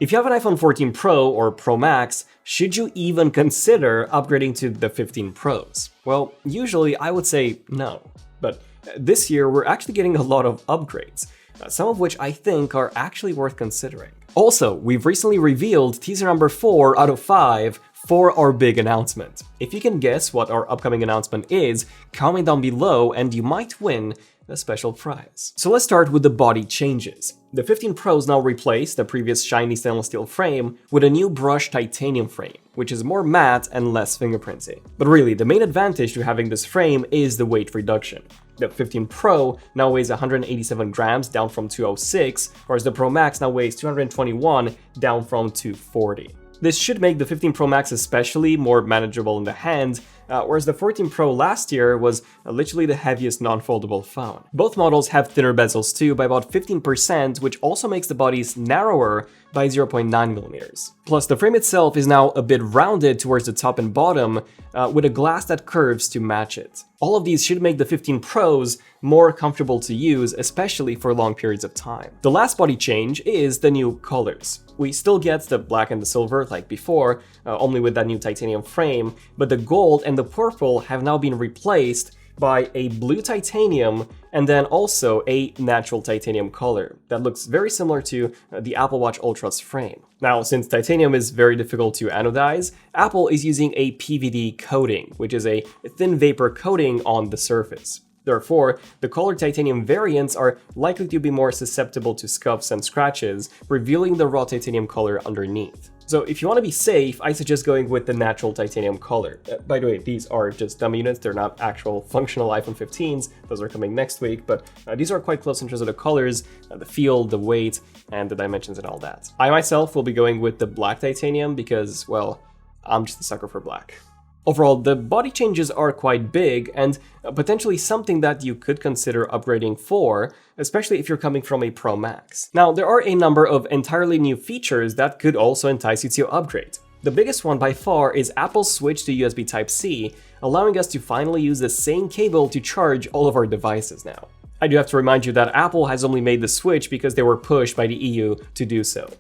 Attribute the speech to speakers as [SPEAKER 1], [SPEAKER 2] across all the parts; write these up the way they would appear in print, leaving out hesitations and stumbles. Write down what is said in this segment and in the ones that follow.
[SPEAKER 1] If you have an iPhone 14 Pro or Pro Max, should you even consider upgrading to the 15 Pros? Well, usually I would say no, but this year we're actually getting a lot of upgrades, some of which I think are actually worth considering. Also, we've recently revealed teaser number 4 out of 5 for our big announcement. If you can guess what our upcoming announcement is, comment down below and you might win a special prize. So let's start with the body changes. The 15 Pros now replace the previous shiny stainless steel frame with a new brushed titanium frame, which is more matte and less fingerprinty. But really, the main advantage to having this frame is the weight reduction. The 15 Pro now weighs 187 grams, down from 206, whereas the Pro Max now weighs 221, down from 240. This should make the 15 Pro Max especially more manageable in the hand, whereas the 14 Pro last year was literally the heaviest non-foldable phone. Both models have thinner bezels too by about 15%, which also makes the bodies narrower by 0.9mm. Plus, the frame itself is now a bit rounded towards the top and bottom, with a glass that curves to match it. All of these should make the 15 Pros more comfortable to use, especially for long periods of time. The last body change is the new colors. We still get the black and the silver like before, only with that new titanium frame, but the gold and the purple have now been replaced by a blue titanium and then also a natural titanium color that looks very similar to the Apple Watch Ultra's frame. Now, since titanium is very difficult to anodize, Apple is using a PVD coating, which is a thin vapor coating on the surface. Therefore, the colored titanium variants are likely to be more susceptible to scuffs and scratches, revealing the raw titanium color underneath. So if you want to be safe, I suggest going with the natural titanium color. By the way, these are just dummy units, they're not actual functional iPhone 15s, those are coming next week, but these are quite close in terms of the colors, the feel, the weight, and the dimensions and all that. I myself will be going with the black titanium because, well, I'm just a sucker for black. Overall, the body changes are quite big and potentially something that you could consider upgrading for, especially if you're coming from a Pro Max. Now, there are a number of entirely new features that could also entice you to upgrade. The biggest one by far is Apple's switch to USB Type-C, allowing us to finally use the same cable to charge all of our devices now. I do have to remind you that Apple has only made the switch because they were pushed by the EU to do so.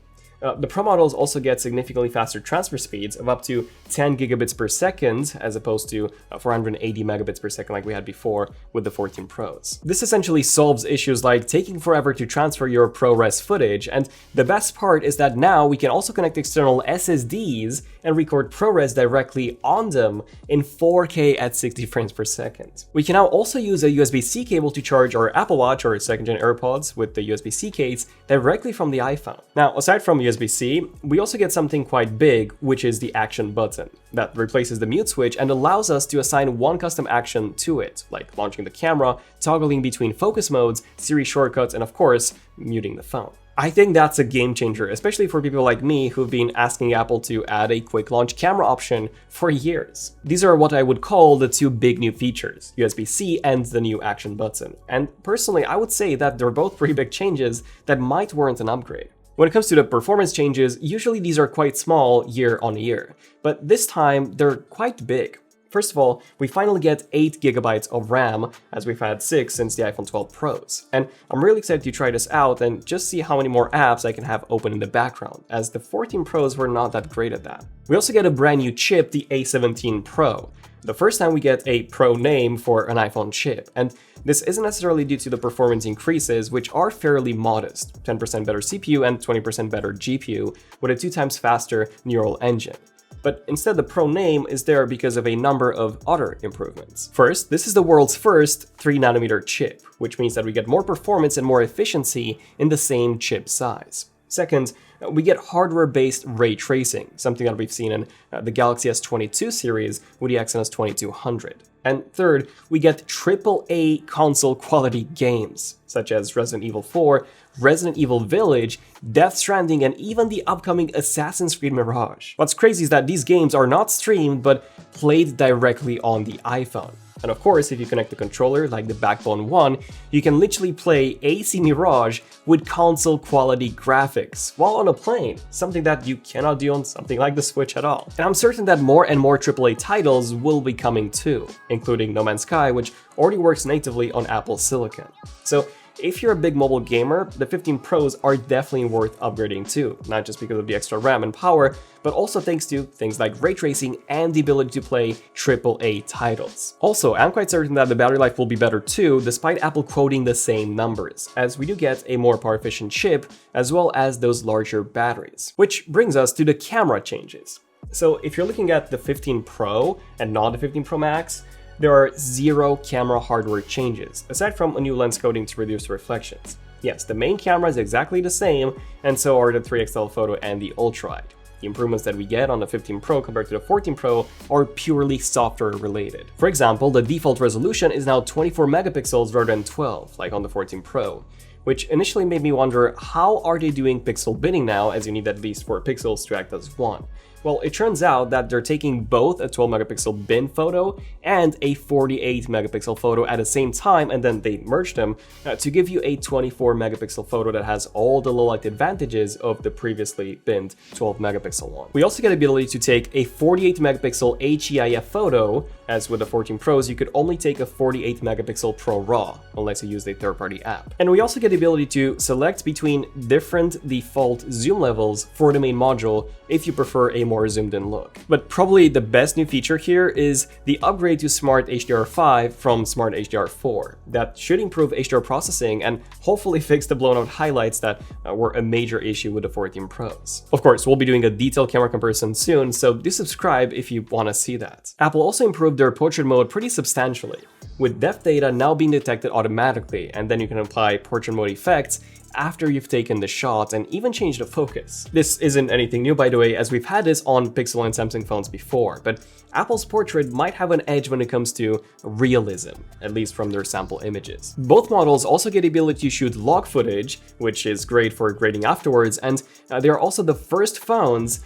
[SPEAKER 1] The Pro models also get significantly faster transfer speeds of up to 10 gigabits per second, as opposed to 480 megabits per second like we had before with the 14 Pros. This essentially solves issues like taking forever to transfer your ProRes footage, and the best part is that now we can also connect external SSDs and record ProRes directly on them in 4K at 60 frames per second. We can now also use a USB-C cable to charge our Apple Watch or second-gen AirPods with the USB-C case directly from the iPhone. Now, aside from USB-C, we also get something quite big, which is the action button that replaces the mute switch and allows us to assign one custom action to it, like launching the camera, toggling between focus modes, Siri shortcuts, and of course, muting the phone. I think that's a game changer, especially for people like me who've been asking Apple to add a quick launch camera option for years. These are what I would call the two big new features, USB-C and the new action button. And personally, I would say that they're both pretty big changes that might warrant an upgrade. When it comes to the performance changes, usually these are quite small year on year, but this time they're quite big. First of all, we finally get 8 gigabytes of RAM, as we've had 6 since the iPhone 12 Pros. And I'm really excited to try this out and just see how many more apps I can have open in the background, as the 14 Pros were not that great at that. We also get a brand new chip, the A17 Pro. The first time we get a Pro name for an iPhone chip, and this isn't necessarily due to the performance increases, which are fairly modest, 10% better CPU and 20% better GPU, with a 2 times faster neural engine. But instead, the Pro name is there because of a number of other improvements. First, this is the world's first 3nm chip, which means that we get more performance and more efficiency in the same chip size. Second, we get hardware-based ray tracing, something that we've seen in the Galaxy S22 series with the Exynos 2200. And third, we get AAA console-quality games, such as Resident Evil 4, Resident Evil Village, Death Stranding, and even the upcoming Assassin's Creed Mirage. What's crazy is that these games are not streamed, but played directly on the iPhone. And of course, if you connect the controller like the Backbone One, you can literally play AC Mirage with console-quality graphics while on a plane, something that you cannot do on something like the Switch at all. And I'm certain that more and more AAA titles will be coming too, including No Man's Sky, which already works natively on Apple Silicon. So if you're a big mobile gamer, the 15 Pros are definitely worth upgrading to, not just because of the extra RAM and power, but also thanks to things like ray tracing and the ability to play AAA titles. Also, I'm quite certain that the battery life will be better too, despite Apple quoting the same numbers, as we do get a more power efficient chip, as well as those larger batteries. Which brings us to the camera changes. So if you're looking at the 15 Pro and not the 15 Pro Max, there are 0 camera hardware changes, aside from a new lens coating to reduce reflections. Yes, the main camera is exactly the same, and so are the 3x telephoto and the ultra-wide. The improvements that we get on the 15 Pro compared to the 14 Pro are purely software related. For example, the default resolution is now 24 megapixels rather than 12, like on the 14 Pro, which initially made me wonder, how are they doing pixel binning now, as you need at least 4 pixels to act as one? Well, it turns out that they're taking both a 12 megapixel bin photo and a 48 megapixel photo at the same time, and then they merged them to give you a 24 megapixel photo that has all the low light advantages of the previously binned 12 megapixel one. We also get the ability to take a 48 megapixel HEIF photo, as with the 14 Pros, you could only take a 48 megapixel Pro RAW, unless you use a third-party app. And we also get the ability to select between different default zoom levels for the main module if you prefer a more zoomed in look. But probably the best new feature here is the upgrade to Smart HDR5 from Smart HDR4. That should improve HDR processing and hopefully fix the blown out highlights that were a major issue with the 14 Pros. Of course, we'll be doing a detailed camera comparison soon, so do subscribe if you want to see that. Apple also improved their portrait mode pretty substantially, with depth data now being detected automatically, and then you can apply portrait mode effects after you've taken the shot and even change the focus. This isn't anything new, by the way, as we've had this on Pixel and Samsung phones before, but Apple's portrait might have an edge when it comes to realism, at least from their sample images. Both models also get the ability to shoot log footage, which is great for grading afterwards, and they are also the first phones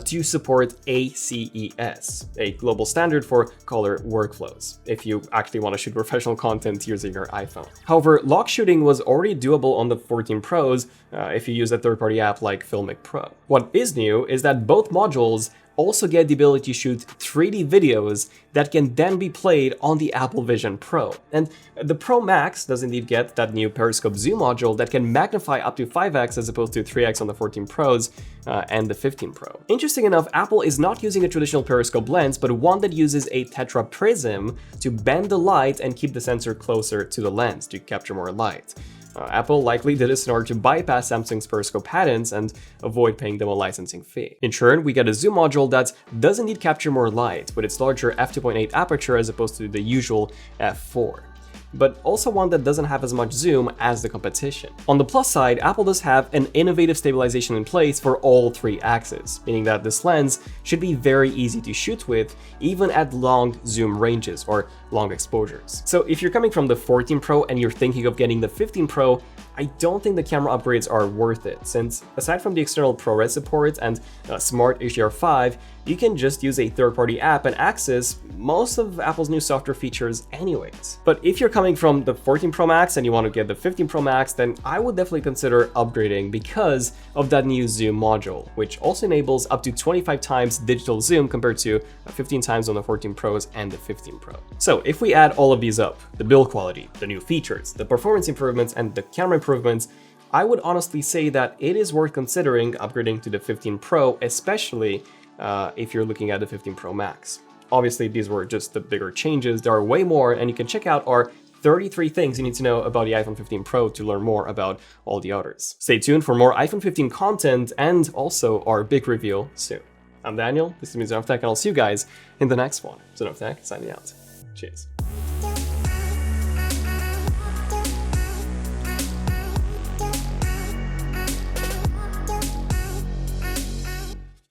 [SPEAKER 1] to support ACES, a global standard for color workflows, if you actually want to shoot professional content using your iPhone. However, log shooting was already doable on the 14 Pros if you use a third-party app like Filmic Pro. What is new is that both modules also get the ability to shoot 3D videos that can then be played on the Apple Vision Pro. And the Pro Max does indeed get that new periscope zoom module that can magnify up to 5x as opposed to 3x on the 14 Pros and the 15 Pro. Interesting enough, Apple is not using a traditional periscope lens, but one that uses a tetra prism to bend the light and keep the sensor closer to the lens to capture more light. Apple likely did this in order to bypass Samsung's periscope patents and avoid paying them a licensing fee. In turn, we get a zoom module that does indeed capture more light, with its larger f2.8 aperture as opposed to the usual f4. But also one that doesn't have as much zoom as the competition. On the plus side, Apple does have an innovative stabilization in place for all 3 axes, meaning that this lens should be very easy to shoot with, even at long zoom ranges or long exposures. So if you're coming from the 14 Pro and you're thinking of getting the 15 Pro, I don't think the camera upgrades are worth it, since aside from the external ProRes support and Smart HDR5, you can just use a third-party app and access most of Apple's new software features anyways. But if you're coming from the 14 Pro Max and you want to get the 15 Pro Max, then I would definitely consider upgrading because of that new zoom module, which also enables up to 25 times digital zoom compared to 15 times on the 14 Pros and the 15 Pro. So if we add all of these up, the build quality, the new features, the performance improvements, and the camera improvements, I would honestly say that it is worth considering upgrading to the 15 Pro, especially if you're looking at the 15 Pro Max. Obviously, these were just the bigger changes. There are way more, and you can check out our 33 things you need to know about the iPhone 15 Pro to learn more about all the others. Stay tuned for more iPhone 15 content and also our big reveal soon. I'm Daniel, this is ZONEofTECH, and I'll see you guys in the next one. ZONEofTECH signing out. Cheers.